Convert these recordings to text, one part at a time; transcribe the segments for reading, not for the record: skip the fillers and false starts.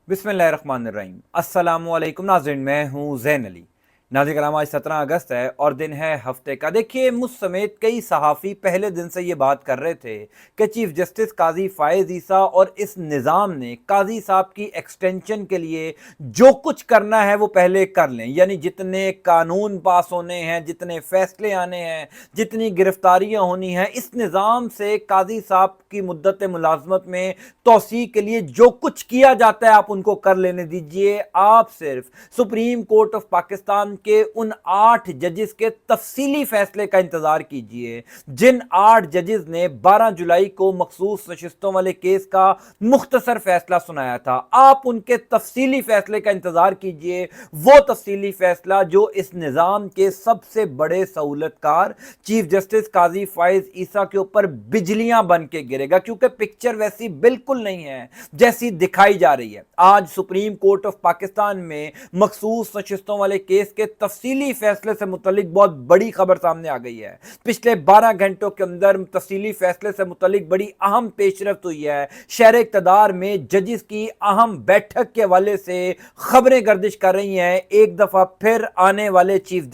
बिस्मिल्लाहिर्रहमानिर्रहीम। अस्सलाम वालेकुम नाज़रीन, मैं हूँ ज़ैन अली। नाज़रीन कराम, आज 17 अगस्त है और दिन है हफ्ते का। देखिए, मुझ समेत कई सहाफ़ी पहले दिन से ये बात कर रहे थे कि चीफ जस्टिस काजी फ़ायज़ ईसा और इस निज़ाम ने काजी साहब की एक्सटेंशन के लिए जो कुछ करना है वो पहले कर लें। यानी जितने कानून पास होने हैं, जितने फैसले आने हैं, जितनी गिरफ्तारियाँ होनी हैं, इस निज़ाम से काजी साहब की मुद्दत मुलाजमत में तोसी के लिए जो कुछ किया जाता है आप उनको कर लेने दीजिए। आप सिर्फ सुप्रीम कोर्ट ऑफ पाकिस्तान के उन 8 जजेस के तफसीली फैसले का इंतजार कीजिए जिन 8 जजेस ने 12 जुलाई को मखसूस नशिस्तों वाले केस का मुख्तसर फैसला सुनाया था। आप उनके तफसीली फैसले का इंतजार कीजिए, वो तफसीली फैसला जो इस निज़ाम के सबसे बड़े सहूलतकार चीफ जस्टिस काजी फ़ायज़ ईसा के ऊपर बिजलियां बन के गिरेगा, क्योंकि पिक्चर वैसी बिल्कुल नहीं है जैसी दिखाई जा रही है। आज सुप्रीम कोर्ट ऑफ पाकिस्तान में मखसूस नशिस्तों वाले केस के तफसीली फैसले से मुतल्लिक बहुत बड़ी खबर सामने आ गई है। पिछले 12 घंटों के अंदर तफसीली फैसले से मुतल्लिक बड़ी अहम पेशरफ्त हुई है। शहर इक़्तिदार में जजिस की अहम बैठक के हवाले से खबरें गर्दिश कर रही हैं। एक दफा फिर आने वाले चीफ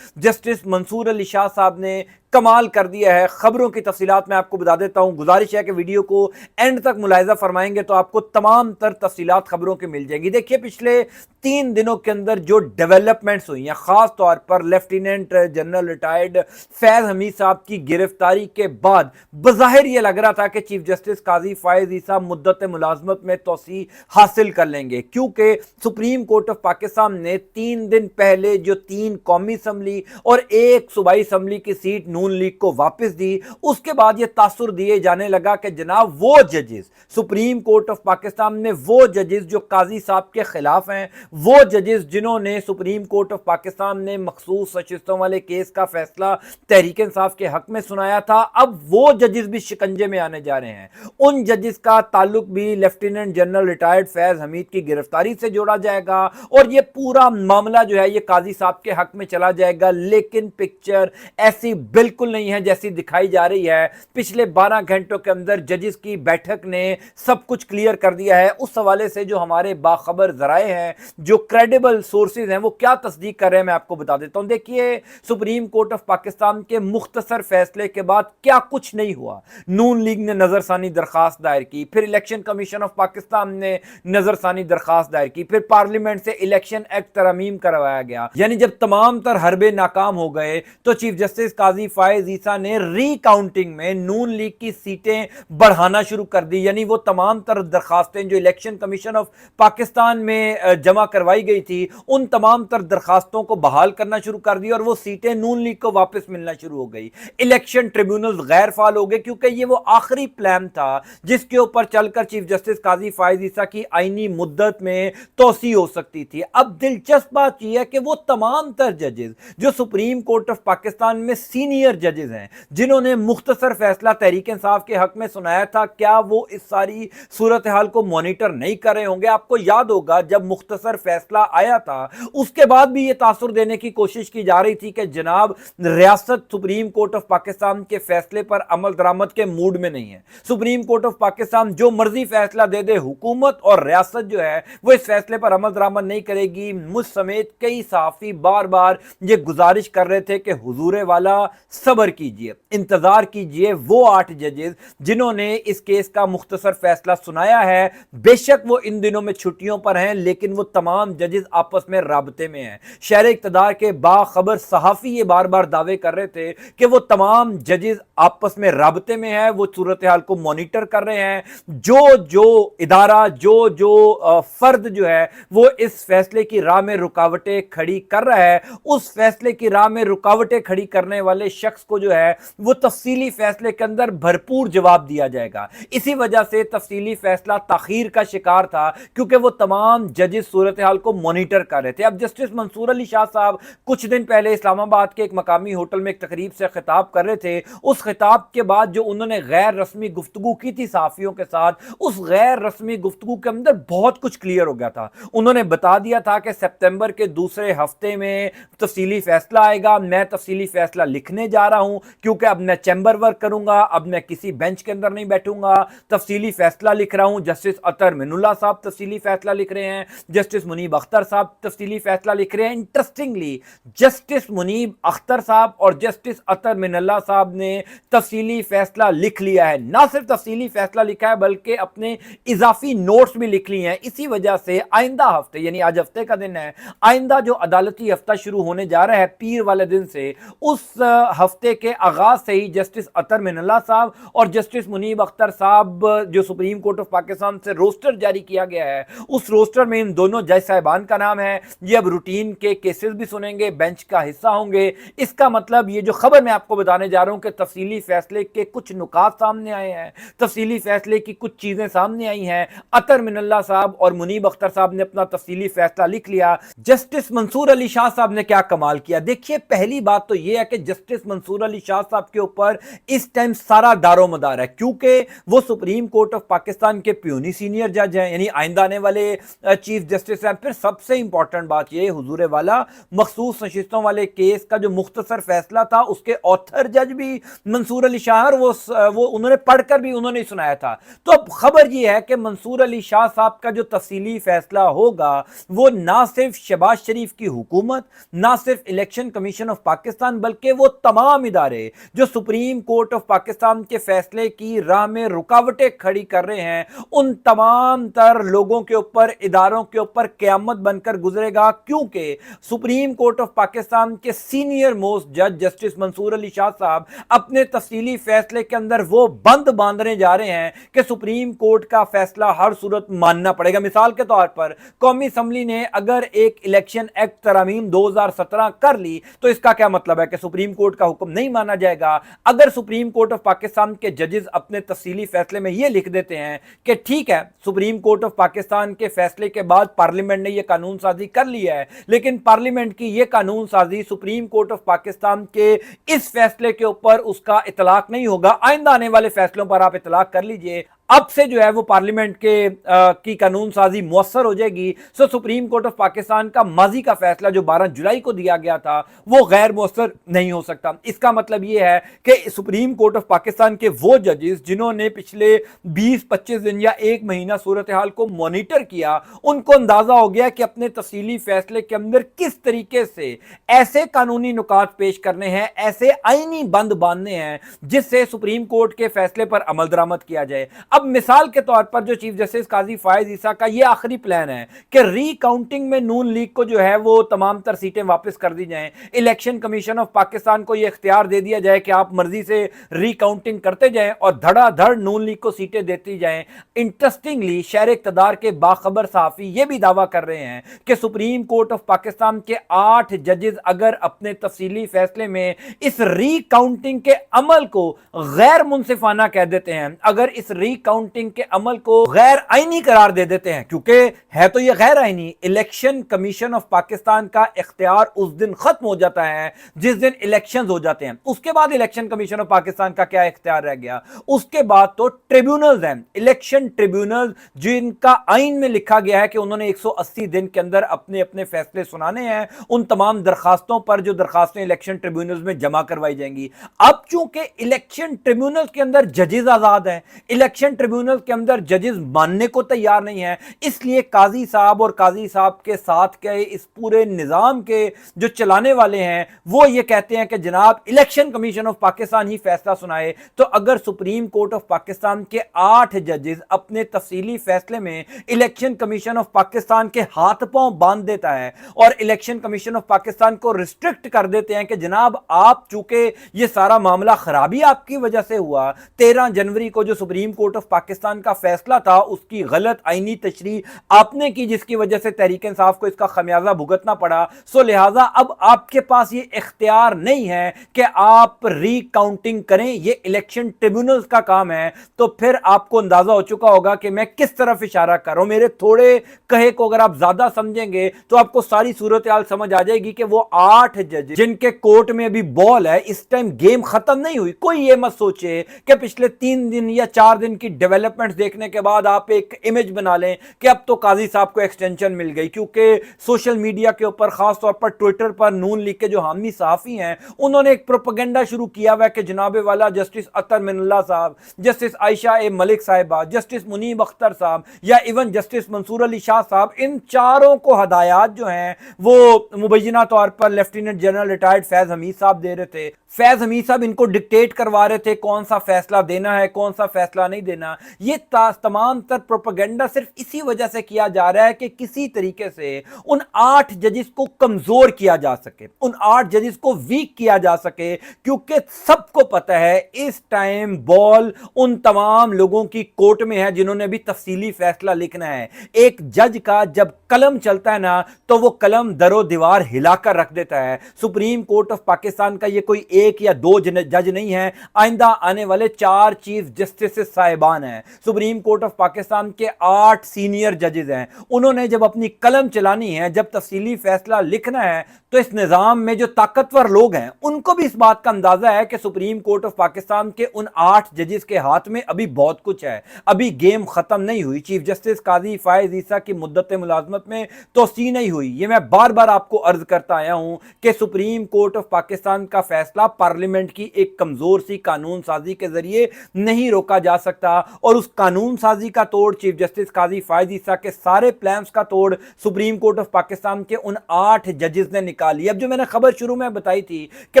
जस्टिस मंसूर अली शाह साहब ने कमाल कर दिया है। खबरों की तफसीलात मैं आपको बता देता हूं। गुजारिश है कि वीडियो को एंड तक मुलाहिजा फरमाएंगे तो आपको तमाम तर तफसीलात खबरों की मिल जाएगी। देखिए, पिछले 3 दिनों के अंदर जो डेवलपमेंट्स हुई हैं, खास तौर पर lieutenant general retired Faiz Hamid साहब की गिरफ्तारी के बाद बज़ाहिर यह लग रहा था कि चीफ जस्टिस काजी फ़ायज़ ईसा मुद्दत मुलाजमत में तोसी हासिल कर लेंगे, क्योंकि सुप्रीम कोर्ट ऑफ पाकिस्तान ने 3 दिन पहले जो 3 कौमी असम्बली और 1 सूबाई असम्बली की सीट नून लीग को वापस दी, उसके बाद यह तासुर दिए जाने लगा कि जनाब वो जजेस सुप्रीम कोर्ट ऑफ पाकिस्तान में, वो जजेस जो काजी साहब के खिलाफ हैं, वो जजेस जिन्होंने सुप्रीम कोर्ट ऑफ पाकिस्तान ने मखसूस नशिस्तों वाले केस का फैसला तहरीक इंसाफ के हक में सुनाया था, अब वो जजेस भी शिकंजे में आने जा रहे हैं। उन जजेस का ताल्लुक भी lieutenant general retired Faiz Hamid की गिरफ्तारी से जोड़ा जाएगा और यह पूरा मामला जो है ये काजी साहब के हक में चला जाएगा। लेकिन पिक्चर ऐसी बिल्कुल नहीं है जैसी दिखाई जा रही है। पिछले 12 घंटों के अंदर जजेस की बैठक ने सब कुछ क्लियर कर दिया है। उस हवाले से जो हमारे बाखबर जराए हैं, जो क्रेडिबल सोर्सेज हैं, वो क्या तस्दीक कर रहे हैं मैं आपको बता देता हूं। देखिए, सुप्रीम कोर्ट ऑफ पाकिस्तान के मुख्तसर फैसले के बाद क्या कुछ नहीं हुआ। नून लीग ने नजरसानी दरखास्त दायर की, फिर इलेक्शन कमीशन ऑफ पाकिस्तान ने नजरसानी दरखास्त दायर की, फिर पार्लियामेंट से इलेक्शन एक्ट तरमीम करवाया गया। यानी जब तमाम तर हरबे नाकाम हो गए तो चीफ जस्टिस काजी फ़ायज़ ईसा ने रीकाउंटिंग में नून लीग की सीटें बढ़ाना शुरू कर दी। यानी वो तमाम तर दरखास्तें जो इलेक्शन कमीशन ऑफ पाकिस्तान में जमा करवाई गई थी, उन तमाम तर दरखास्तों को बहाल करना शुरू कर दी और वो सीटें नून लीग को वापस मिलना शुरू हो गई। इलेक्शन ट्रिब्यूनल गैर फाल हो गए, क्योंकि ये वो आखिरी प्लान था जिसके ऊपर चलकर चीफ जस्टिस काजी फ़ायज़ ईसा की आईनी मुद्दत में तोसी हो सकती थी। अब दिलचस्प बात यह है कि वो तमाम तर जजेस जो सुप्रीम कोर्ट ऑफ पाकिस्तान में सीनियर जजेस हैं, जिन्होंने मुख्तसर फैसला तहरीक इंसाफ के हक में सुनाया था, क्या वो इस सारी सूरत हाल को मॉनिटर नहीं कर रहे होंगे? आपको याद होगा जब मुख्तसर फैसला आया था उसके बाद भी ये तासुर देने की कोशिश की जा रही थी कि जनाब रियासत सुप्रीम कोर्ट ऑफ पाकिस्तान के फैसले पर अमल दरामद के मूड में नहीं है। सुप्रीम कोर्ट ऑफ पाकिस्तान जो मर्जी फैसला दे दे, हुकूमत और रियासत जो है वो इस फैसले पर अमल दरामद नहीं करेगी। मुझ समेत कई सहाफी बार बार ये गुजारिश कर रहे थे कि हुजूरे वाला सब्र कीजिए, इंतजार कीजिए। वो 8 जजेस जिन्होंने इस केस का मुख्तसर फैसला सुनाया है, बेशक वो इन दिनों में छुट्टियों पर हैं, लेकिन वो तमाम जजेस आपस में राबते में हैं। शहर इक़्तिदार के बाखबर सहाफी ये बार बार दावे कर रहे थे कि वो तमाम जजेस आपस में राबते में है, वो सूरत हाल को मॉनिटर कर रहे हैं। जो जो इदारा, जो जो फर्द जो है वो इस फैसले की राह में रुकावटें खड़ी कर रहा है, उस फैसले की राह में रुकावटें खड़ी करने वाले शख्स को जो है वो तफसीली फैसले के अंदर भरपूर जवाब दिया जाएगा। इसी वजह से तफसीली फैसला ताखीर का शिकार था, क्योंकि वो तमाम जजेस सूरत हाल को मॉनिटर कर रहे थे। अब जस्टिस मंसूर अली शाह साहब कुछ दिन पहले इस्लामाबाद के एक मकामी होटल में एक तकरीब से खिताब कर रहे थे। उस खिताब के बाद जो उन्होंने गैर रस्मी गुफ्तगू की थी सहाफियों के साथ, उस गैर रस्मी गुफ्तगू के अंदर बहुत कुछ क्लियर हो गया था। उन्होंने बता दिया था कि सितंबर के दूसरे हफ्ते में तफसीली फैसला आएगा, मैं तफसीली फैसला लिखने जा रहा हूं क्योंकि अब मैं चैम्बर वर्क करूंगा, अब मैं किसी बेंच के अंदर नहीं बैठूंगा, तफसीली फैसला लिख रहा हूं। जस्टिस अतर मिनुल्लाह साहब तफसीली फैसला लिख रहे हैं, जस्टिस मुनीब अख्तर साहब तफसीली फैसला लिख रहे हैं। इंटरेस्टिंगली जस्टिस मुनीब अख्तर साहब और जस्टिस अतर मिनुल्लाह साहब ने तफसीली फैसला लिख लिया है। ना सिर्फ तफसीली फैसला लिखा है बल्कि अपने इजाफी नोट्स भी लिख लिए हैं। इसी वजह से आइंदा हफ्ते, यानी आज हफ्ते का दिन है, आइंदा जो अदालती हफ्ता शुरू होने जा रहा है पीर वाले दिन से, उस हफ्ते के आगाज से ही जस्टिस अतर मिनुल्लाह साहब और जस्टिस मुनीब अख्तर साहब, जो सुप्रीम कोर्ट ऑफ पाकिस्तान से रोस्टर जारी किया गया है, उस रोस्टर में इन दोनों जज साहिबान का नाम है। ये अब रूटीन के केसेस भी सुनेंगे, बेंच का हिस्सा होंगे। इसका मतलब ये जो खबर मैं आपको बताने जा रहा हूं कि तफसीली फैसले के कुछ नुकात सामने आए हैं, तफसीली फैसले की कुछ चीजें सामने आई हैं। अतर मिनुल्लाह साहब और मुनीब अख्तर साहब ने अपना तफसीली फैसला लिख लिया। जस्टिस मंसूर अली शाह साहब ने क्या कमाल किया। देखिए, पहली बात तो यह है कि जस्टिस मंसूर अली शाह साहब के ऊपर इस टाइम सारा दारो मदार है, क्योंकि वो सुप्रीम कोर्ट ऑफ पाकिस्तान के प्यूनी सीनियर जज हैं, यानी आइंदा आने वाले चीफ जस्टिस हैं। फिर सबसे इंपॉर्टेंट बात यह, हुजूर वाला मखसूस नशिस्तों वाले केस का जो मुख्तसर फैसला था, उसके ऑथर जज भी मंसूर अली शाह, और वो उन्होंने पढ़कर भी उन्होंने सुनाया था। तो अब खबर यह है कि मंसूर अली शाह साहब का जो तफसीली फैसला होगा, वो ना सिर्फ शहबाज शरीफ की हुकूमत, ना सिर्फ इलेक्शन कमीशन ऑफ पाकिस्तान, बल्कि वो तमाम इदारे जो सुप्रीम कोर्ट ऑफ पाकिस्तान के फैसले की राह में रुकावटें खड़ी कर रहे हैं, उन तमाम तर लोगों के ऊपर, इदारों के ऊपर क़यामत बनकर गुजरेगा। क्योंकि सुप्रीम कोर्ट ऑफ पाकिस्तान के सीनियर मोस्ट जज जस्टिस मंसूर अली शाह साहब अपने तफसीली फैसले के अंदर वो बंद बांधने जा रहे हैं कि सुप्रीम कोर्ट का फैसला हर सूरत मानना पड़ेगा। मिसाल के तौर पर कौमी असम्बली ने अगर एक इलेक्शन एक्ट तरमीम 2017 कर ली तो इसका क्या मतलब है कि सुप्रीम कोर्ट का हुक्म नहीं माना जाएगा। अगर सुप्रीम कोर्ट ऑफ पाकिस्तान के जजेस अपने तफसीली फैसले में यह लिख देते हैं कि ठीक है, सुप्रीम कोर्ट ऑफ पाकिस्तान के फैसले के बाद पार्लियामेंट ने यह कानून साजी कर लिया है, लेकिन पार्लियामेंट की यह कानून साजी सुप्रीम कोर्ट ऑफ पाकिस्तान के इस फैसले के ऊपर उसका इतलाक नहीं होगा, आइंदा आने वाले फैसलों पर आप इतलाक कर लीजिए, अब से जो है वो पार्लियामेंट की कानून साजी मुअस्सर हो जाएगी। सो सुप्रीम कोर्ट ऑफ पाकिस्तान का माजी का फैसला जो 12 जुलाई को दिया गया था वो गैर मुअस्सर नहीं हो सकता। इसका मतलब ये है कि सुप्रीम कोर्ट ऑफ पाकिस्तान के वो जजेस जिन्होंने पिछले 20-25 दिन या एक महीना सूरत हाल को मॉनिटर किया, उनको अंदाजा हो गया कि अपने तफसीली फैसले के अंदर किस तरीके से ऐसे कानूनी नुकात पेश करने हैं, ऐसे आईनी बंद बांधने हैं जिससे सुप्रीम कोर्ट के फैसले पर अमल दरामद किया जाए। अब मिसाल के तौर पर जो चीफ जस्टिस काजी फायज ईसा का ये आखिरी प्लान है कि रीकाउंटिंग में नून लीग को जो है वो तमाम तर सीटें वापस कर दी जाएं, इलेक्शन कमीशन ऑफ पाकिस्तान को ये इख्तियार दे दिया जाए कि आप मर्जी से रीकाउंटिंग करते जाएं और धड़ाधड़ नून लीग को सीटें देती जाएं। इंटरेस्टिंगली शहर इक़्तिदार के बाखबर सहाफ़ी ये भी दावा कर रहे हैं कि सुप्रीम कोर्ट ऑफ पाकिस्तान के 8 जजेस अगर अपने तफसीली फैसले में इस रीकाउंटिंग के अमल को गैर मुनसिफाना कह देते हैं, अगर इस काउंटिंग के अमल को गैर आईनी करार दे देते हैं, क्योंकि है तो यह गैर आईनी, इलेक्शन कमीशन ऑफ पाकिस्तान का इख्तियार उस दिन खत्म हो जाता है जिस दिन इलेक्शंस हो जाते हैं। उसके बाद इलेक्शन कमीशन ऑफ पाकिस्तान का क्या इख्तियार रह गया? उसके बाद तो ट्रिब्यूनल्स हैं, इलेक्शन ट्रिब्यूनल, जिनका आइन में लिखा गया है कि उन्होंने 180 दिन के अंदर अपने अपने फैसले सुनाने हैं। उन तमाम दरखास्तों पर जो दरखास्तें इलेक्शन ट्रिब्यूनल्स में जमा करवाई जाएंगी। अब चूंकि इलेक्शन ट्रिब्यूनल्स के अंदर जजेस आजाद हैं, इलेक्शन ट्रिब्यूनल के अंदर जजेस मानने को तैयार नहीं है, इसलिए काजी साहब और काजी साहब के साथ के इस पूरे निजाम के जो चलाने वाले हैं वो ये कहते हैं कि जनाब इलेक्शन कमीशन ऑफ पाकिस्तान ही फैसला सुनाए। तो अगर सुप्रीम कोर्ट ऑफ पाकिस्तान के 8 जजेस अपने तफसीली फैसले में इलेक्शन कमीशन ऑफ पाकिस्तान के हाथ पांव बांध देता है और इलेक्शन कमीशन ऑफ पाकिस्तान को रिस्ट्रिक्ट कर देते हैं कि जनाब आप चूंकि ये सारा मामला खराबी आपकी वजह से हुआ, 13 जनवरी को जो सुप्रीम कोर्ट ऑफ पाकिस्तान का फैसला था उसकी गलत आईनी तशरीह आपने की, जिसकी वजह से तहरीक इंसाफ को इसका खमियाजा भुगतना पड़ा। सो लिहाजा अब आपके पास ये इख्तियार नहीं है कि आप रीकाउंटिंग करें, ये इलेक्शन ट्रिब्यूनल्स का काम है। तो फिर आपको अंदाजा हो चुका होगा कि मैं किस तरफ इशारा कर रहा हूं। मेरे थोड़े कहे को अगर आप ज्यादा समझेंगे तो आपको सारी सूरत हाल समझ आ जाएगी कि वो 8 जज जिनके कोर्ट में अभी बॉल है, इस टाइम गेम खत्म नहीं हुई। कोई ये मत सोचे कि पिछले 3 दिन या 4 दिन की डेवलपमेंट्स देखने के बाद आप एक इमेज बना लें कि अब तो काजी साहब को एक्सटेंशन मिल गई, क्योंकि सोशल मीडिया के ऊपर खास तौर पर ट्विटर पर नून लीग के जो हामी सहाफी हैं उन्होंने एक प्रोपेगेंडा शुरू किया हुआ है कि जनाबे वाला जस्टिस अतर मिनल्ला साहब, जस्टिस आयशा ए मलिक साहिबा, जस्टिस मुनीब अख्तर साहब या इवन जस्टिस मंसूर अली शाह साहब, इन चारों को हदायत जो हैं वो मुबैना तौर पर lieutenant general retired Faiz Hamid साहब दे रहे थे। फैज हमीद साहब इनको डिक्टेट करवा रहे थे कौन सा फैसला देना है, कौन सा फैसला नहीं देना। ये तमाम तर प्रोपेगेंडा सिर्फ इसी वजह से किया जा रहा है कि किसी तरीके से उन 8 जजेस को कमजोर किया जा सके, उन 8 जजेस को वीक किया जा सके, क्योंकि सबको पता है इस टाइम बॉल उन तमाम लोगों की कोर्ट में है जिन्होंने भी तफसीली फैसला लिखना है। एक जज का जब कलम चलता है ना तो वो कलम दरो दीवार हिलाकर रख देता है। सुप्रीम कोर्ट ऑफ पाकिस्तान का ये कोई एक या दो जज नहीं है, आइंदा आने वाले 4 चीफ जस्टिस साहिबान हैं। सुप्रीम कोर्ट ऑफ पाकिस्तान के 8 सीनियर जजेस हैं। उन्होंने जब अपनी कलम चलानी है, जब तफसीली फैसला लिखना है, तो इस निजाम में जो ताकतवर लोग हैं उनको भी इस बात का अंदाजा है कि सुप्रीम कोर्ट ऑफ पाकिस्तान के उन 8 जजेस के हाथ में अभी बहुत कुछ है, अभी गेम खत्म नहीं हुई। चीफ जस्टिस काजी फायज ईसा की मुद्दत मुलाजमत में तोसी नहीं हुई। ये मैं बार बार आपको अर्ज करता आया हूं कि सुप्रीम कोर्ट ऑफ पाकिस्तान का फैसला पार्लियामेंट की एक कमजोर सी कानून साजी के जरिए नहीं रोका जा सकता, और उस कानून साजी का तोड़ चीफ जस्टिस काजी फायज ईसा के सारे प्लान्स का तोड़ सुप्रीम कोर्ट ऑफ पाकिस्तान के उन 8 जजेस ने निकाली। अब जो मैंने खबर शुरू में बताई थी कि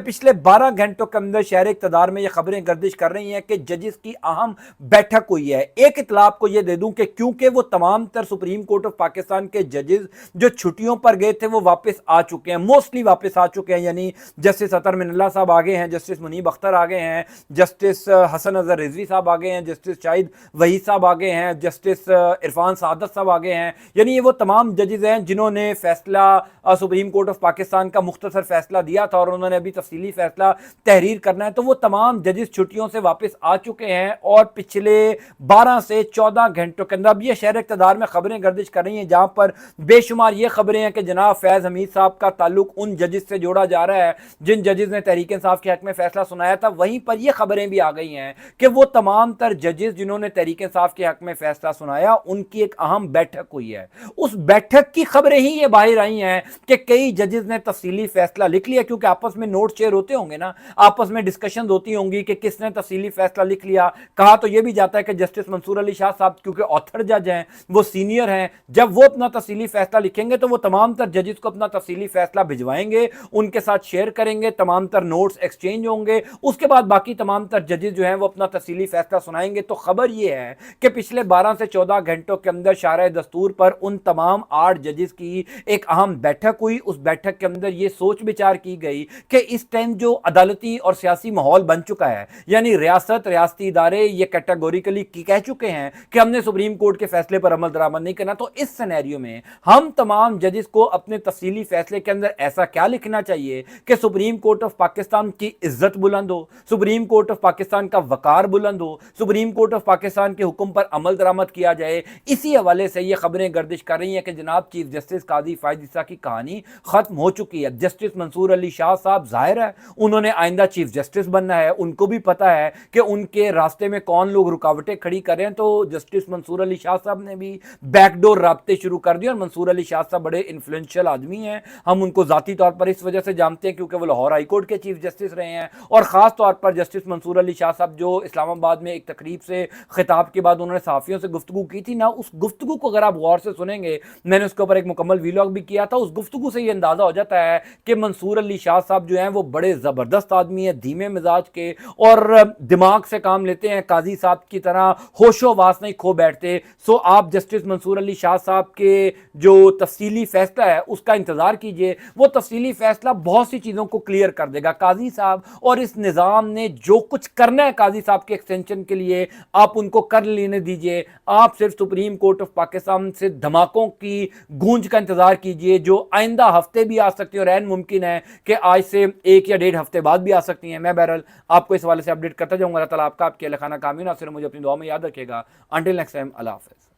पिछले 12 घंटों के अंदर शहर इक़्तिदार में ये खबरें गर्दिश कर रही हैं कि जजेस की अहम बैठक हुई है। एक इत्तला आपको ये दे दूं कि क्योंकि वो तमाम तर सुप्रीम कोर्ट ऑफ पाकिस्तान के जजेस जो छुट्टियों पर गए थे वो वापस आ चुके हैं, मोस्टली वापस आ चुके हैं। यानी जस्टिस अतर मिनल्ला साहब आ गए हैं, जस्टिस मुनीब अख्तर आ गए हैं, जस्टिस हसन अजहर रिजवी साहब आ गए हैं, जस्टिस शाहिद वहीद साहब आ गए हैं, जस्टिस इरफान सादत साहब आ गए हैं। यानी ये वो तमाम जजेस हैं जिन्होंने फैसला सुप्रीम कोर्ट ऑफ पाकिस्तान का मुख्तसर फैसला दिया था और उन्होंने अभी तफसीली फैसला तहरीर करना है। तो वो तमाम जजेस छुट्टियों से वापस आ चुके हैं और पिछले 12 से 14 घंटों के अंदर अब ये शहर इक़्तिदार में खबरें गर्दिश कर रही हैं जहां पर बेशुमार ये खबरें हैं कि जनाब फैज हमीद साहब का ताल्लुक उन जजेस से जोड़ा जा रहा है जिन जजेस ने तहरीक इंसाफ के हक में फैसला सुनाया था। वहीं पर ये खबरें भी आ गई हैं कि वो तमाम तर जजेस जिन्होंने तहरीक इंसाफ के हक में फैसला सुनाया उनकी एक अहम बैठक हुई है। उस बैठक की खबरें ही ये बाहर आई हैं कि कई जजेस ने तफसीली फैसला लिख लिया, क्योंकि आपस में नोट शेयर होते होंगे ना, आपस में डिस्कशन होती होंगी कि किसने तफसीली फैसला लिख लिया। कहा तो यह भी जाता है कि जस्टिस मंसूर अली शाह साहब क्योंकि ऑथर जज हैं, वो सीनियर हैं, जब वो अपना तफसीली फैसला लिखेंगे तो वो तमाम तर जजेस को अपना तफसीली फैसला भिजवाएंगे, उनके साथ शेयर करेंगे, तमाम तर नोट्स एक्सचेंज होंगे, उसके बाद बाकी तमाम तर जजेस जो हैं वो अपना तफसीली फैसला सुनाएंगे। तो खबर ये है कि पिछले 12 से 14 घंटों के अंदर शारह दस्तूर पर उन तमाम 8 जजेस की एक अहम बैठक हुई। उस बैठक के अंदर ये सोच विचार की गई कि इस टाइम जो अदालती और सियासी माहौल बन चुका है, यानी रियासत रियासती इदारे ये कैटेगोरिकली कह चुके हैं कि हमने सुप्रीम कोर्ट के फैसले पर अमल दरामद नहीं करना, तो इस सिनेरियो में हम तमाम जजेस को अपने तफसीली फैसले के अंदर ऐसा क्या लिखना चाहिए कि सुप्रीम कोर्ट ऑफ पाकिस्तान की इज्जत बुलंद हो, सुप्रीम कोर्ट ऑफ पाकिस्तान का वकार बुलंद हो, सुप्रीम कोर्ट ऑफ पाकिस्तान के हुक्म पर अमल दरामद किया जाए। इसी हवाले से ये खबरें गर्दिश कर रही हैं कि जनाब चीफ जस्टिस काजी फायज ईसा की कहानी खत्म हो चुकी है। जस्टिस मंसूर अली शाह साहब जाहिर है उन्होंने आइंदा चीफ जस्टिस बनना है, उनको भी पता है कि उनके रास्ते में कौन लोग रुकावटें खड़ी कर रहे हैं। तो जस्टिस मंसूर अली शाह साहब ने भी बैकडोर राब्ते शुरू कर दिए और मंसूर अली शाह साहब बड़े इन्फ्लुएंशियल आदमी हैं। हम उनको जाती तौर पर इस वजह से जानते हैं क्योंकि वो लाहौर हाई कोर्ट के चीफ जस्टिस रहे हैं, और खास तौर पर जस्टिस मंसूर अली शाह साहब जो इस्लामाबाद में एक तकरीब से खिताब के बाद उन्होंने सहाफियों से गुफ्तगू की थी ना, उस गुफ्तगू को अगर आप गौर से सुनेंगे, मैंने उसके ऊपर एक मुकम्मल वीलॉग भी किया था, उस गुफ्तगू से ये अंदाजा हो जाता है कि मंसूर अली शाह साहब जो हैं वो बड़े ज़बरदस्त आदमी हैं, धीमे मिजाज के, और दिमाग से काम लेते हैं, काजी साहब की तरह होशो वास नहीं खो बैठते। सो आप जस्टिस मंसूर अली शाह साहब के जो तफसीली फैसला है उसका इंतज़ार कीजिए, वो तफसीली फैसला बहुत सी चीज़ों को क्लियर कर देगा। काजी साहब और इस निज़ाम ने जो कुछ करना है काजी साहब के एक्सटेंशन के लिए, आप उनको कर लेने दीजिए। आप सिर्फ सुप्रीम कोर्ट ऑफ पाकिस्तान से धमाकों की गूंज का इंतजार कीजिए जो आइंदा हफ्ते भी आ सकती है, और ऐन मुमकिन है कि आज से 1 या 1.5 हफ्ते बाद भी आ सकती हैं। मैं बहरहाल आपको इस वाले से अपडेट करता जाऊंगा। अल्लाह ताला आपका आपके खाना कामयाब, सिर्फ मुझे अपनी दुआ में याद रखेगा। अंटिल नेक्स्ट टाइम, अल्लाह हाफ़िज़।